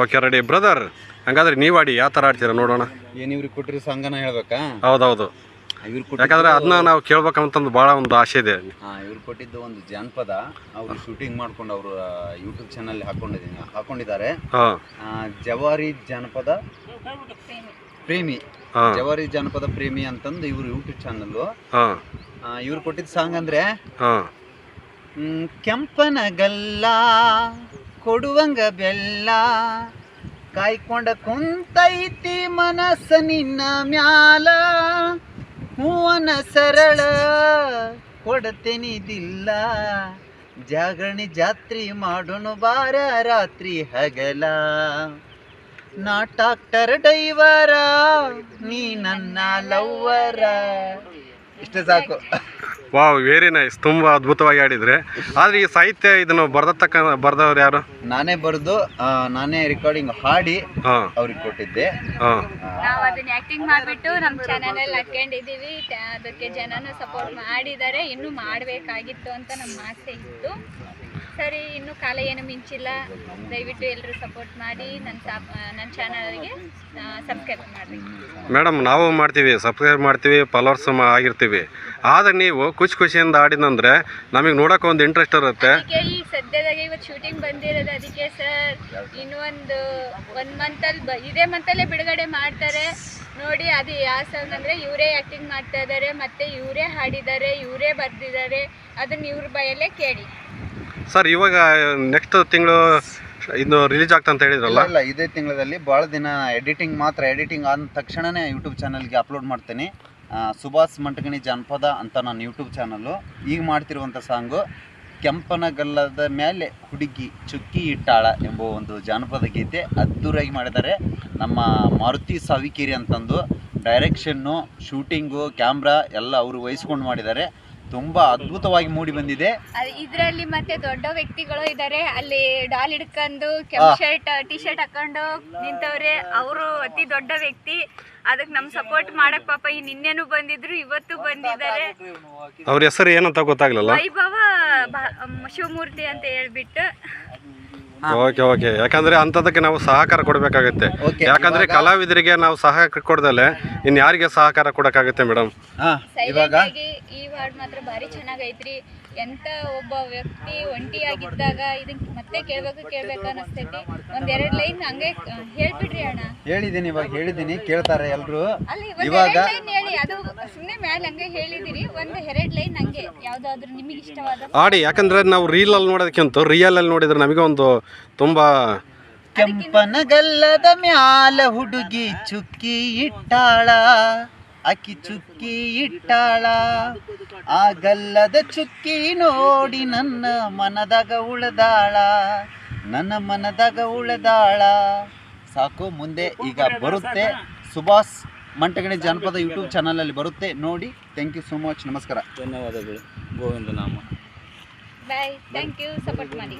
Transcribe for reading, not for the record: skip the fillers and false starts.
Okay ready brother. ಹಂಗಾದ್ರೆ ನೀವು ಆಡಿ ಯಾವ ಥರ ಆಡ್ತೀರಾ ನೋಡೋಣ. ಏನು ಇವ್ರಿಗೆ ಕೊಟ್ಟಿರೋ ಸಾಂಗನ ಹೇಳ್ಬೇಕಾ? ಹೌದೌದು, ಯಾಕಂದ್ರೆ ಅದನ್ನ ನಾವು ಕೇಳ್ಬೇಕಂತಂದು ಭಾಳ ಒಂದು ಆಸೆ ಇದೆ. ಇವ್ರು ಕೊಟ್ಟಿದ್ದು ಒಂದು ಜಾನಪದ, ಅವರು ಶೂಟಿಂಗ್ ಮಾಡ್ಕೊಂಡು ಅವರು ಯೂಟ್ಯೂಬ್ ಚಾನಲ್ ಹಾಕೊಂಡಿದ್ದಾರೆ. ಜವಾರಿ ಜಾನಪದ ಪ್ರೇಮಿ, ಜವಾರಿ ಜಾನಪದ ಪ್ರೇಮಿ ಅಂತಂದು ಇವ್ರು ಯೂಟ್ಯೂಬ್ ಚಾನಲ್. ಇವ್ರು ಕೊಟ್ಟಿದ್ದ ಸಾಂಗ್ ಅಂದ್ರೆ ಕೆಂಪನ ಗಲ್ಲ ಕೊಡುವಂಗ ಬೆಲ್ಲ ಕಾಯ್ಕೊಂಡ ಕುಂತೈತಿ ಮನಸ್ಸ ನಿನ್ನ ಮ್ಯಾಲ ಹೂವನ ಸರಳ ಕೊಡತೆನಿದಿಲ್ಲ ಜಾಗರಣಿ ಜಾತ್ರಿ ಮಾಡೋಣ ಬಾರ ರಾತ್ರಿ ಹಗಲ ನಾ ಟ್ರಾಕ್ಟರ್ ಡ್ರೈವರ ನೀ ನನ್ನ ಲವ್ವರ. ಇಷ್ಟೇ ಸಾಕು. Wow, very nice. ತುಂಬ ಅದ್ಭುತವಾಗಿ ಆಡಿದ್ರೆ. ಆದರೆ ಈ ಸಾಹಿತ್ಯ ಇದನ್ನು ಬರ್ದವ್ರು ಯಾರು? ನಾನೇ ಬರೆದು ನಾನೇ ರೆಕಾರ್ಡಿಂಗ್ ಹಾಡಿ ಅವ್ರಿಗೆ ಕೊಟ್ಟಿದ್ದೆ. ನಾವು ಅದನ್ನ ಆಕ್ಟಿಂಗ್ ಮಾಡಿಬಿಟ್ಟು ನಮ್ಮ ಚಾನಲಲ್ಲಿ ಹಾಕೊಂಡಿದ್ದೀವಿ. ಅದಕ್ಕೆ ಜನನು ಸಪೋರ್ಟ್ ಮಾಡಿದ್ದಾರೆ. ಇನ್ನೂ ಮಾಡಬೇಕಾಗಿತ್ತು ಅಂತ ನಮ್ಮ ಆಸೆ ಇತ್ತು. ಸರಿ, ಇನ್ನೂ ಕಾಲ ಏನು ಮಿಂಚಿಲ್ಲ. ದಯವಿಟ್ಟು ಎಲ್ಲರೂ ಸಪೋರ್ಟ್ ಮಾಡಿ ನನ್ನ ಚಾನಲ್ಗೆ ಸಬ್ಸ್ಕ್ರೈಬ್ ಮಾಡಿ. ಮೇಡಮ್, ನಾವು ಮಾಡ್ತೀವಿ, ಸಬ್ಸ್ಕ್ರೈಬ್ ಮಾಡ್ತೀವಿ, ಫಾಲೋವರ್ಸ್ ಆಗಿರ್ತೀವಿ. ಆದರೆ ನೀವು ಖುಷಿಯಿಂದ ಆಡಿದಂದ್ರೆ ನಮಗೆ ನೋಡೋಕೆ ಒಂದು ಇಂಟ್ರೆಸ್ಟ್ ಇರುತ್ತೆ. ಅದಕ್ಕೆ ಈಗ ಸದ್ಯದಾಗೆ ಇವತ್ತು ಶೂಟಿಂಗ್ ಬಂದಿರೋದು. ಅದಕ್ಕೆ ಸರ್ ಇನ್ನೂ ಒಂದು ಮಂತಲ್ಲಿ ಇದೇ ಮಂತಲ್ಲೇ ಬಿಡುಗಡೆ ಮಾಡ್ತಾರೆ ನೋಡಿ. ಅದು ಯಾವ ಸಾಂಗ್ ಅಂದರೆ ಇವರೇ ಆ್ಯಕ್ಟಿಂಗ್ ಮಾಡ್ತಾ ಇದ್ದಾರೆ, ಮತ್ತು ಇವರೇ ಹಾಡಿದ್ದಾರೆ, ಇವರೇ ಬರೆದಿದ್ದಾರೆ. ಅದನ್ನು ಇವ್ರ ಬಾಯಲ್ಲೇ ಕೇಳಿ ಸರ್. ಇವಾಗ ನೆಕ್ಸ್ಟ್ ತಿಂಗಳು ಇದು ರಿಲೀಸ್ ಆಗ್ತಾ ಅಂತ ಹೇಳಿದ್ರಲ್ಲ? ಇಲ್ಲ, ಇದೇ ತಿಂಗಳಲ್ಲಿ ಭಾಳ ದಿನ ಎಡಿಟಿಂಗ್ ಆದ ತಕ್ಷಣನೇ ಯೂಟ್ಯೂಬ್ ಚಾನಲ್ಗೆ ಅಪ್ಲೋಡ್ ಮಾಡ್ತೀನಿ. ಸುಭಾಷ್ ಮಂಟಗಣಿ ಜಾನಪದ ಅಂತ ನನ್ನ ಯೂಟ್ಯೂಬ್ ಚಾನಲ್ಲು. ಈಗ ಮಾಡ್ತಿರುವಂಥ ಸಾಂಗು ಕೆಂಪನ ಗಲ್ಲದ ಮೇಲೆ ಹುಡುಗಿ ಚುಕ್ಕಿ ಇಟ್ಟಾಳ ಎಂಬ ಒಂದು ಜಾನಪದ ಗೀತೆ ಅದ್ದೂರಾಗಿ ಮಾಡಿದ್ದಾರೆ ನಮ್ಮ ಮಾರುತಿ ಸಾವಿಕೇರಿ ಅಂತಂದು. ಡೈರೆಕ್ಷನ್ನು, ಶೂಟಿಂಗು, ಕ್ಯಾಮ್ರಾ ಎಲ್ಲ ಅವರು ವಹಿಸ್ಕೊಂಡು ಮಾಡಿದ್ದಾರೆ. ತುಂಬಾ ಅದ್ಭುತವಾಗಿ ಮೂಡಿ ಬಂದಿದೆ. ಇದರಲ್ಲಿ ಮತ್ತೆ ದೊಡ್ಡ ವ್ಯಕ್ತಿಗಳು ಇದ್ದಾರೆ. ಅಲ್ಲಿ ಡಾಲ್ ಹಿಡ್ಕೊಂಡು ಕೆಂಪು ಶರ್ಟ್ ಟಿ ಶರ್ಟ್ ಹಾಕೊಂಡು ನಿಂತವ್ರೆ. ಅವರು ಅತಿ ದೊಡ್ಡ ವ್ಯಕ್ತಿ. ಅದಕ್ಕೆ ನಮ್ ಸಪೋರ್ಟ್ ಮಾಡಕ್ ಪಾಪ ನಿನ್ನೆನೂ ಬಂದಿದ್ರು, ಇವತ್ತು ಬಂದಿದ್ದಾರೆ. ಅವ್ರ ಹೆಸರು ಏನಂತ ಗೊತ್ತಾಗ್ಲಿಲ್ಲ. ವೈಭವ ಶಿವಮೂರ್ತಿ ಅಂತ ಹೇಳ್ಬಿಟ್ಟು. Okay okay. ಯಾಕಂದ್ರೆ ಅಂತದಕ್ಕೆ ನಾವು ಸಹಕಾರ ಕೊಡಬೇಕಾಗುತ್ತೆ. ಯಾಕಂದ್ರೆ ಕಲಾವಿದರಿಗೆ ನಾವು ಸಹಕಾರ ಕೊಡದಲ್ಲೇ ಇನ್ ಯಾರಿಗೆ ಸಹಕಾರ ಕೊಡಕ್ಕಾಗುತ್ತೆ ಮೇಡಮ್? ಈ ವಾರ್ಡ್ ಮಾತ್ರ ಭಾರಿ ಚೆನ್ನಾಗೈತ್ರಿ. ಎಂತ ಒಬ್ಬ ವ್ಯಕ್ತಿ ಒಂಟಿಯಾಗಿದ್ದಾಗ ಇದನ್ನ ಮತ್ತೆ ಕೇಳ್ಬೇಕು ಅನಿಸ್ತೈತಿ. ಒಂದೆರಡು ಲೈನ್ ಹಂಗೆ ಹೇಳ್ಬಿಡ್ರಿ ಅಣ್ಣ. ಹೇಳಿದ್ದೀನಿ ಕೇಳ್ತಾರೆ ಎಲ್ರು. ಇವಾಗ ಹೇಳಿ, ಅದು ಸುಮ್ಮನೆ ಮೇಲೆ ಹಂಗೆ ಹೇಳಿದಿರಿ. ಒಂದು ಎರಡು ಲೈನ್ ಹಂಗೆ ಯಾವ್ದಾದ್ರು ನಿಮಗೆ ಇಷ್ಟವಾದ ಆಡಿ. ಯಾಕಂದ್ರೆ ನಾವು ರೀಲ್ ಅಲ್ಲಿ ನೋಡೋದಕ್ಕಿಂತ ರಿಯಲ್ ಅಲ್ಲಿ ನೋಡಿದ್ರೆ ನಮಗೆ ಒಂದು ತುಂಬಾ ಕೆಂಪನಗಲ್ಲದ ಮ್ಯಾಲ ಹುಡುಗಿ ಚುಕ್ಕಿ ಇಟ್ಟಾಳ, ಅಕ್ಕಿ ಚುಕ್ಕಿ ಇಟ್ಟಾಳ, ಆ ಗಲ್ಲದ ಚುಕ್ಕಿ ನೋಡಿ ನನ್ನ ಮನದಾಗ ಉಳದಾಳ. ಸಾಕು. ಮುಂದೆ ಈಗ ಬರುತ್ತೆ ಸುಭಾಷ್ ಮಂಟಗಣಿ ಜಾನಪದ ಯೂಟ್ಯೂಬ್ ಚಾನಲಲ್ಲಿ ಬರುತ್ತೆ ನೋಡಿ. Thank you so much. ನಮಸ್ಕಾರ. ಧನ್ಯವಾದಗಳು. ಗೋವಿಂದ ನಾಮ. ಬಾಯ್. Thank you. ಸಪೋರ್ಟ್ ಮಾಡಿ.